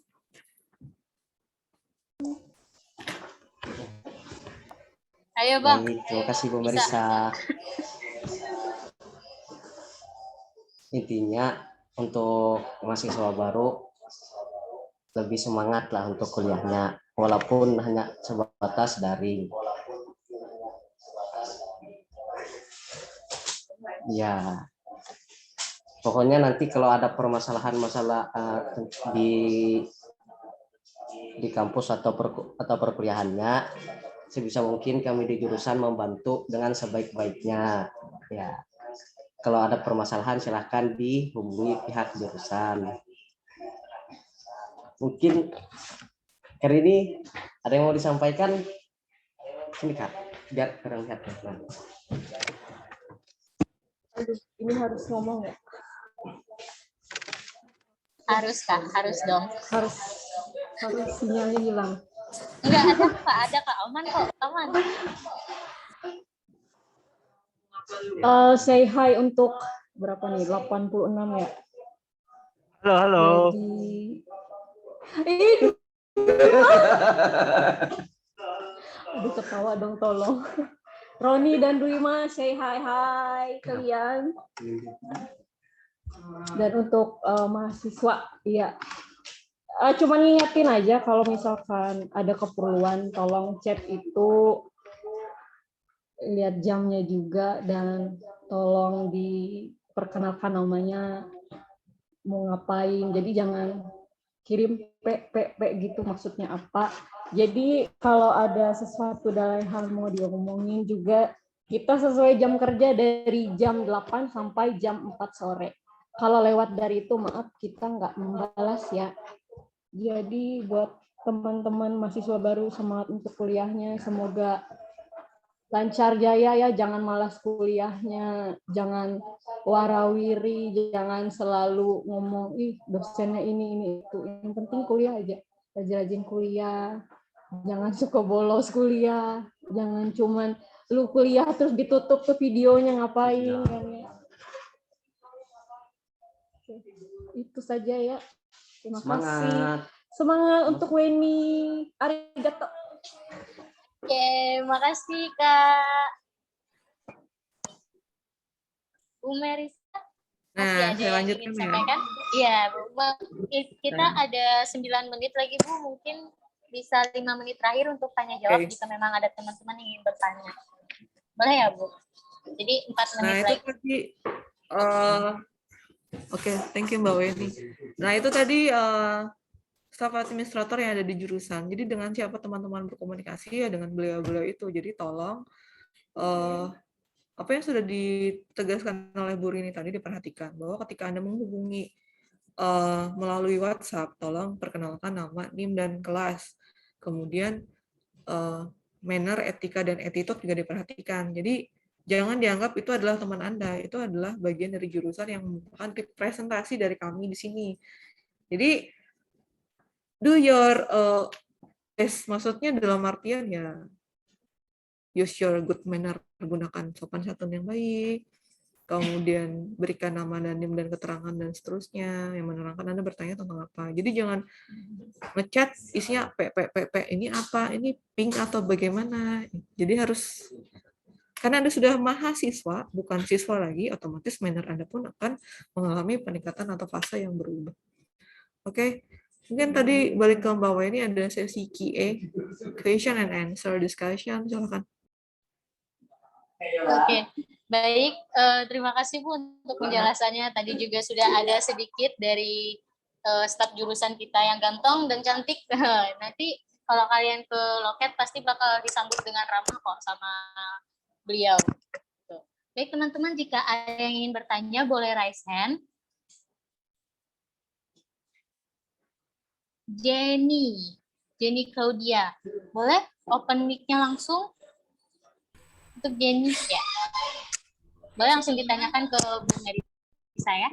A: Ayo, Bang.
G: Baik, terima kasih Bu Marisa. Intinya untuk mahasiswa baru lebih semangat lah untuk kuliahnya, walaupun hanya sebatas daring. Ya, pokoknya nanti kalau ada permasalahan masalah di kampus atau perkuliahannya, sebisa mungkin kami di jurusan membantu dengan sebaik-baiknya. Ya, kalau ada permasalahan silahkan dihubungi pihak jurusan. Mungkin hari ini ada yang mau disampaikan? Sini Kak, biar orang lihat.
F: Aduh, ini harus ngomong ya?
A: Harus, Kak. Harus dong.
F: Harus sinyalnya hilang.
A: Enggak ada, Kak. Ada, Kak. Aman kok. Aman.
F: Say hi untuk berapa nih? 86 ya?
H: Halo, halo.
F: Jadi... Aduh, ketawa dong, tolong. Roni dan Duima, say hi kalian. Dan untuk mahasiswa, ya, cuman ngingetin aja kalau misalkan ada keperluan, tolong chat itu, lihat jamnya juga, dan tolong diperkenalkan namanya, mau ngapain. Jadi jangan kirim p gitu, maksudnya apa. Jadi kalau ada sesuatu dari hal mau diomongin juga, kita sesuai jam kerja dari jam 8 sampai jam 4 sore. Kalau lewat dari itu, maaf, kita nggak membalas ya. Jadi buat teman-teman mahasiswa baru semangat untuk kuliahnya. Semoga lancar jaya ya, jangan malas kuliahnya, jangan warawiri, jangan selalu ngomong, ih dosennya ini itu. Yang penting kuliah aja, rajin-rajin kuliah, jangan suka bolos kuliah, jangan cuman lu kuliah terus ditutup tuh videonya ngapain kan ya. Oke, itu saja ya. Terima kasih. Semangat untuk Weni. Arigato.
A: Oke, makasih Kak. Bu Merisa.
B: Nah,
A: Masih ada
B: saya
A: yang
B: lanjutkan
A: ingin
B: ya.
A: sampaikan? Iya, Bu. Kita ada 9 menit lagi, Bu. Mungkin bisa 5 menit terakhir untuk tanya jawab
B: Oke.
A: jika memang ada teman-teman yang ingin bertanya. Boleh ya, Bu? Jadi 4
B: Nah,
A: menit
B: itu
A: lagi.
B: tadi oke, thank you Mbak Weni. Nah, itu tadi staf administrator yang ada di jurusan. Jadi dengan siapa teman-teman berkomunikasi ya dengan beliau-beliau itu. Jadi tolong apa yang sudah ditegaskan oleh Bu Rini tadi diperhatikan bahwa ketika Anda menghubungi melalui WhatsApp, tolong perkenalkan nama, NIM, dan kelas. Kemudian manner, etika, dan attitude juga diperhatikan. Jadi jangan dianggap itu adalah teman Anda, itu adalah bagian dari jurusan yang merupakan representasi dari kami di sini. Jadi do your best, maksudnya dalam artian ya use your good manner, gunakan sopan santun yang baik, kemudian berikan nama dan NIM dan keterangan dan seterusnya yang menerangkan Anda bertanya tentang apa. Jadi jangan ngechat isinya p ini apa, ini pink atau bagaimana. Jadi harus, karena Anda sudah mahasiswa, bukan siswa lagi, otomatis manner Anda pun akan mengalami peningkatan atau fase yang berubah. Oke, mungkin tadi balik ke Mbak Weni ada sesi Q&A, question and answer discussion, silakan.
A: Oke, baik. Terima kasih Bu untuk penjelasannya. Tadi juga sudah ada sedikit dari staf jurusan kita yang ganteng dan cantik. Nanti kalau kalian ke loket pasti bakal disambut dengan ramah kok sama beliau. Baik teman-teman, jika ada yang ingin bertanya boleh raise hand. Jenny Claudia, boleh open mic-nya langsung? Untuk Jenny ya. Boleh langsung ditanyakan ke Bu Merisa ya.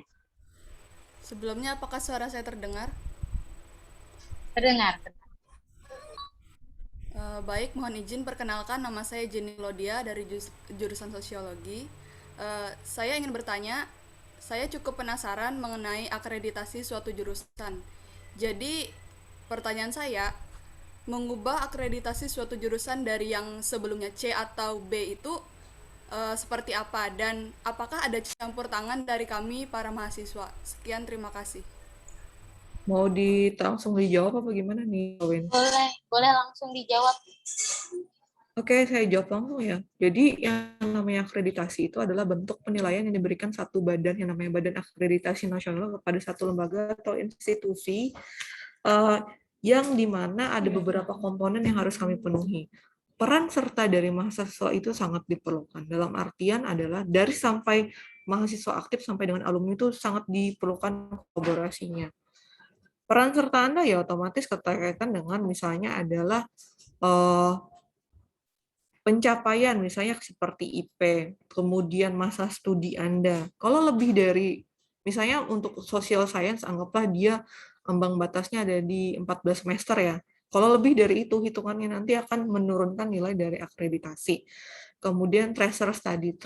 I: Sebelumnya apakah suara saya terdengar?
A: Terdengar.
I: Baik, mohon izin perkenalkan, nama saya Jenny Claudia dari jurusan Sosiologi. Saya ingin bertanya, saya cukup penasaran mengenai akreditasi suatu jurusan. Jadi, pertanyaan saya, mengubah akreditasi suatu jurusan dari yang sebelumnya C atau B itu seperti apa, dan apakah ada campur tangan dari kami para mahasiswa? Sekian, terima kasih.
B: Mau langsung dijawab apa gimana nih, Wen?
A: Boleh langsung dijawab.
B: Oke, saya jawab langsung ya. Jadi yang namanya akreditasi itu adalah bentuk penilaian yang diberikan satu badan yang namanya Badan Akreditasi Nasional kepada satu lembaga atau institusi yang dimana ada beberapa komponen yang harus kami penuhi. Peran serta dari mahasiswa itu sangat diperlukan. Dalam artian adalah dari sampai mahasiswa aktif sampai dengan alumni itu sangat diperlukan kolaborasinya. Peran serta Anda ya otomatis keterkaitan dengan misalnya adalah pencapaian misalnya seperti IP, kemudian masa studi Anda. Kalau lebih dari, misalnya untuk social science, anggaplah dia ambang batasnya ada di 14 semester ya. Kalau lebih dari itu, hitungannya nanti akan menurunkan nilai dari akreditasi. Kemudian tracer study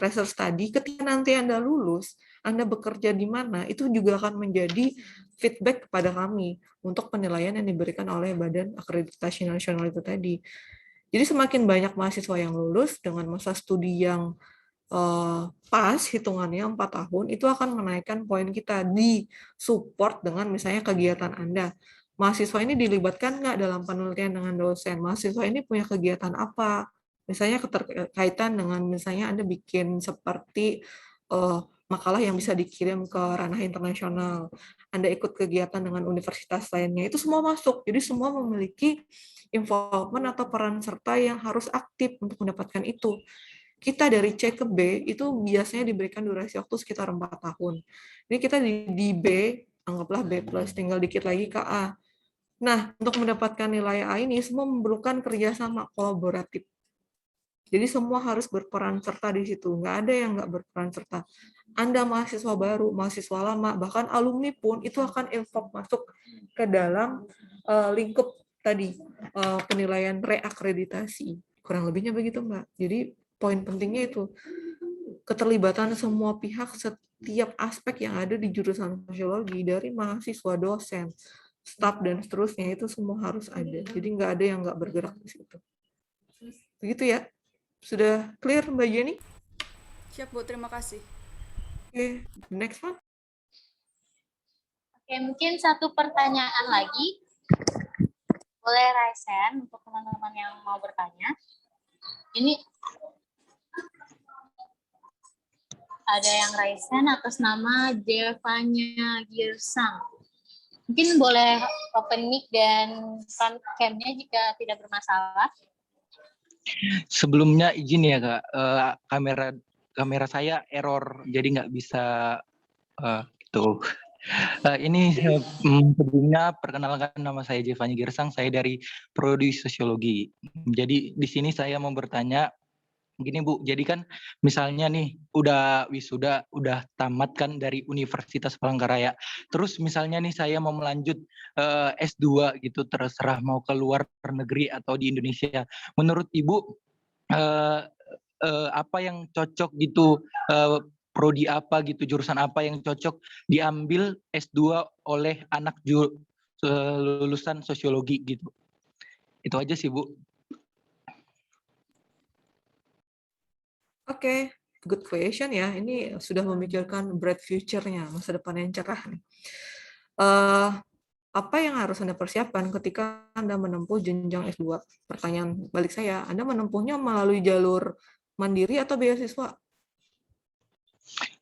B: ketika nanti Anda lulus, Anda bekerja di mana, itu juga akan menjadi feedback kepada kami untuk penilaian yang diberikan oleh Badan Akreditasi Nasional itu tadi. Jadi semakin banyak mahasiswa yang lulus dengan masa studi yang pas, hitungannya 4 tahun, itu akan menaikkan poin kita di support dengan misalnya kegiatan Anda. Mahasiswa ini dilibatkan nggak dalam penelitian dengan dosen? Mahasiswa ini punya kegiatan apa? Misalnya keterkaitan dengan misalnya Anda bikin seperti makalah yang bisa dikirim ke ranah internasional. Anda ikut kegiatan dengan universitas lainnya, itu semua masuk. Jadi semua memiliki involvement atau peran serta yang harus aktif untuk mendapatkan itu. Kita dari C ke B itu biasanya diberikan durasi waktu sekitar 4 tahun. Ini kita di B, anggaplah B+, tinggal dikit lagi ke A. Nah, untuk mendapatkan nilai A ini semua memerlukan kerjasama kolaboratif. Jadi semua harus berperan serta di situ. Nggak ada yang nggak berperan serta. Anda mahasiswa baru, mahasiswa lama, bahkan alumni pun itu akan involve masuk ke dalam lingkup tadi, penilaian reakreditasi. Kurang lebihnya begitu, Mbak. Jadi poin pentingnya itu, keterlibatan semua pihak setiap aspek yang ada di jurusan sosiologi, dari mahasiswa, dosen, staf, dan seterusnya, itu semua harus ada. Jadi nggak ada yang nggak bergerak di situ. Begitu ya? Sudah clear, Mbak Jenny?
I: Siap, Bu. Terima kasih.
B: Oke, next one.
A: Oke, mungkin satu pertanyaan lagi. Boleh raise hand untuk teman-teman yang mau bertanya. Ini ada yang raise hand atas nama Devanya Girsang. Mungkin boleh open mic dan cam-nya jika tidak bermasalah.
C: Sebelumnya izin ya Kak, kamera saya error, jadi nggak bisa gitu. Ini sebelumnya perkenalkan, nama saya Devanya Girsang, saya dari Prodi Sosiologi. Jadi di sini saya mau bertanya, gini Bu, jadi kan misalnya nih udah wisuda, udah tamat kan dari Universitas Palangkaraya. Terus misalnya nih saya mau melanjut S2 gitu, terserah mau ke luar negeri atau di Indonesia. Menurut Ibu apa yang cocok gitu, prodi apa gitu, jurusan apa yang cocok diambil S2 oleh anak lulusan sosiologi gitu. Itu aja sih Bu.
B: Oke, good question ya. Ini sudah memikirkan bright future-nya, masa depan yang cerah nih. Apa yang harus Anda persiapkan ketika Anda menempuh jenjang S2? Pertanyaan balik saya, Anda menempuhnya melalui jalur mandiri atau beasiswa?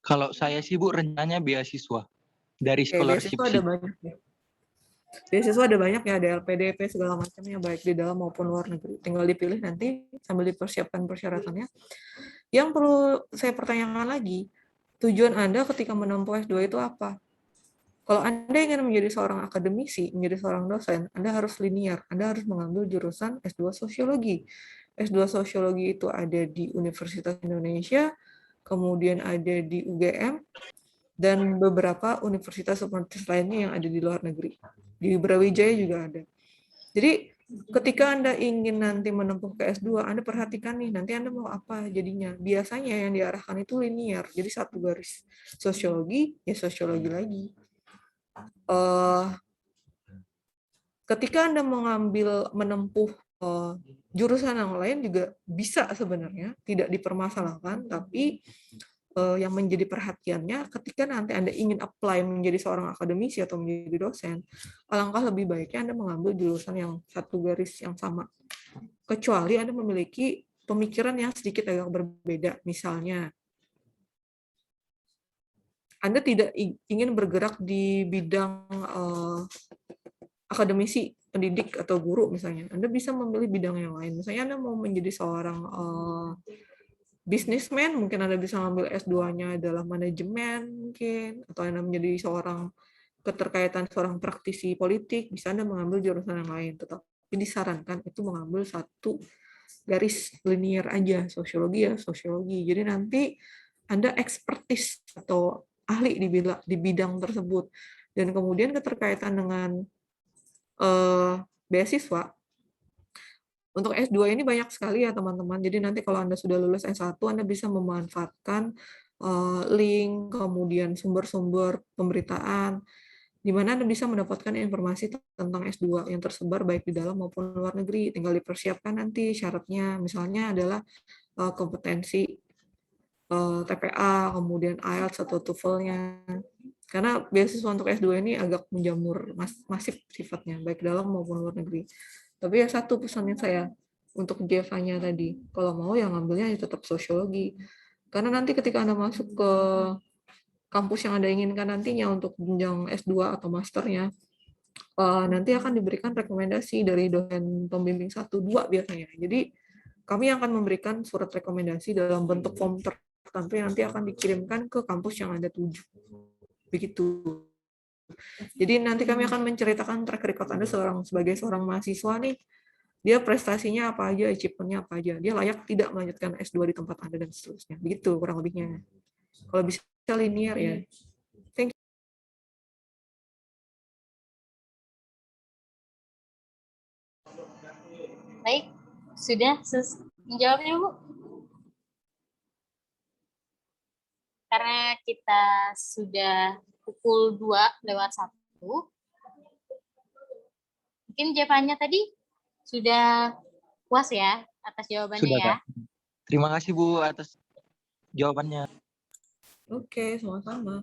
C: Kalau saya sih Bu, rencananya beasiswa dari scholarship.
B: Beasiswa ada banyak ya. Beasiswa ada banyak ya, ada LPDP segala macamnya, baik di dalam maupun luar negeri. Tinggal dipilih nanti sambil dipersiapkan persyaratannya. Yang perlu saya pertanyakan lagi, tujuan Anda ketika menempuh S2 itu apa? Kalau Anda ingin menjadi seorang akademisi, menjadi seorang dosen, Anda harus linear. Anda harus mengambil jurusan S2 Sosiologi. S2 Sosiologi itu ada di Universitas Indonesia, kemudian ada di UGM, dan beberapa universitas lainnya yang ada di luar negeri. Di Brawijaya juga ada. Jadi ketika Anda ingin nanti menempuh ke S2, Anda perhatikan nih, nanti Anda mau apa jadinya. Biasanya yang diarahkan itu linear, jadi satu garis. Sosiologi, ya sosiologi lagi. Ketika Anda menempuh jurusan yang lain juga bisa sebenarnya, tidak dipermasalahkan, tapi yang menjadi perhatiannya ketika nanti Anda ingin apply menjadi seorang akademisi atau menjadi dosen, alangkah lebih baiknya Anda mengambil jurusan yang satu garis yang sama. Kecuali Anda memiliki pemikiran yang sedikit agak berbeda. Misalnya, Anda tidak ingin bergerak di bidang akademisi, pendidik, atau guru misalnya. Anda bisa memilih bidang yang lain. Misalnya Anda mau menjadi seorang businessman, mungkin Anda bisa mengambil S2-nya adalah manajemen mungkin, atau Anda menjadi seorang keterkaitan seorang praktisi politik, bisa Anda mengambil jurusan yang lain. Tetapi disarankan itu mengambil satu garis linear aja, sosiologi ya sosiologi. Jadi nanti Anda expertise atau ahli di bidang tersebut. Dan kemudian keterkaitan dengan beasiswa, untuk S2 ini banyak sekali ya teman-teman. Jadi nanti kalau Anda sudah lulus S1, Anda bisa memanfaatkan link, kemudian sumber-sumber pemberitaan, di mana Anda bisa mendapatkan informasi tentang S2 yang tersebar baik di dalam maupun luar negeri. Tinggal dipersiapkan nanti syaratnya, misalnya adalah kompetensi TPA, kemudian IELTS atau TOEFL-nya. Karena beasiswa untuk S2 ini agak menjamur, masif sifatnya, baik dalam maupun luar negeri. Tapi ya satu pesannya saya untuk Jevanya tadi, kalau mau yang ngambilnya ya tetap sosiologi. Karena nanti ketika Anda masuk ke kampus yang Anda inginkan nantinya untuk jenjang S2 atau masternya, nanti akan diberikan rekomendasi dari dosen pembimbing 1-2 biasanya. Jadi kami akan memberikan surat rekomendasi dalam bentuk form tertentu yang nanti akan dikirimkan ke kampus yang Anda tuju. Begitu. Jadi nanti kami akan menceritakan track record Anda sebagai seorang mahasiswa nih, dia prestasinya apa aja, achievement-nya apa aja, dia layak tidak melanjutkan S2 di tempat Anda dan seterusnya. Begitu kurang lebihnya. Kalau bisa linear ya. Thank you.
A: Baik, sudah menjawabnya Bu? Karena kita sudah pukul 2:01, mungkin jawabannya tadi sudah puas ya atas jawabannya
C: Sudah,
A: ya.
C: Kak. Terima kasih Bu atas jawabannya.
B: Oke, sama-sama.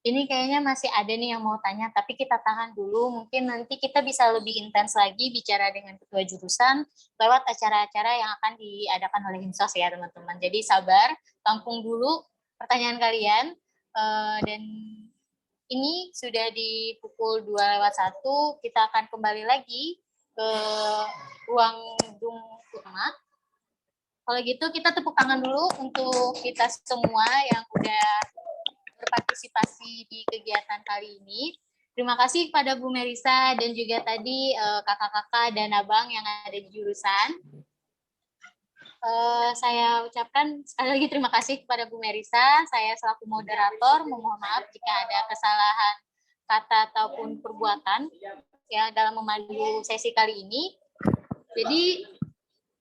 A: Ini kayaknya masih ada nih yang mau tanya, tapi kita tahan dulu. Mungkin nanti kita bisa lebih intens lagi bicara dengan ketua jurusan lewat acara-acara yang akan diadakan oleh Hinsos ya teman-teman. Jadi sabar, tampung dulu pertanyaan kalian. Dan ini sudah di pukul 2:01, kita akan kembali lagi ke ruang gedung utama. Kalau gitu kita tepuk tangan dulu untuk kita semua yang udah berpartisipasi di kegiatan kali ini. Terima kasih kepada Bu Merisa dan juga tadi kakak-kakak dan abang yang ada di jurusan. Saya ucapkan sekali lagi terima kasih kepada Bu Merisa. Saya selaku moderator memohon maaf jika ada kesalahan kata ataupun perbuatan ya dalam memandu sesi kali ini. Jadi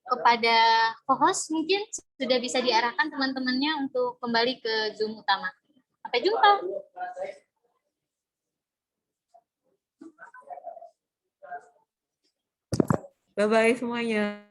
A: kepada co-host mungkin sudah bisa diarahkan teman-temannya untuk kembali ke Zoom utama. Sampai jumpa.
B: Bye-bye semuanya.